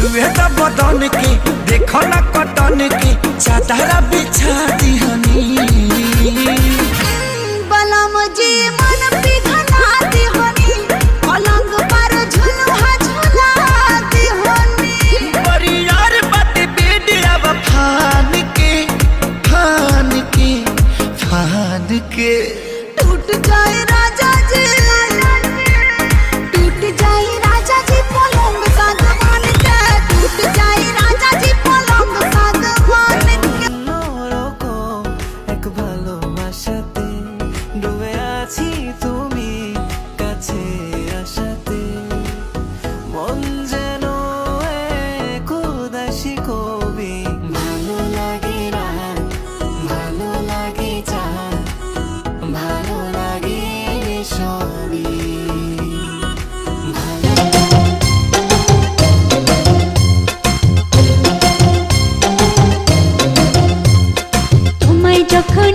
छुए तो बदन के देखो ना कटन के चादरा बिछा दिहनी बलम जी मन पिघला दिहनी पलंग पर झुलवा झुला दिहनी बड़ी यार बात बेडिया फान के फान के फान के टूट जाए राजा जी टूट जाए राजा जी पलंग सागवान के टूट जाए राजा जी पलंग सागवान के एक ভালোবাসাতে ডুবে আছি তুমি কাছে আসাতে মন যেন এক উদাসী কবি ভালো লাগে না ভালো লাগে যা ভালো লাগে সবই তোমায় যখন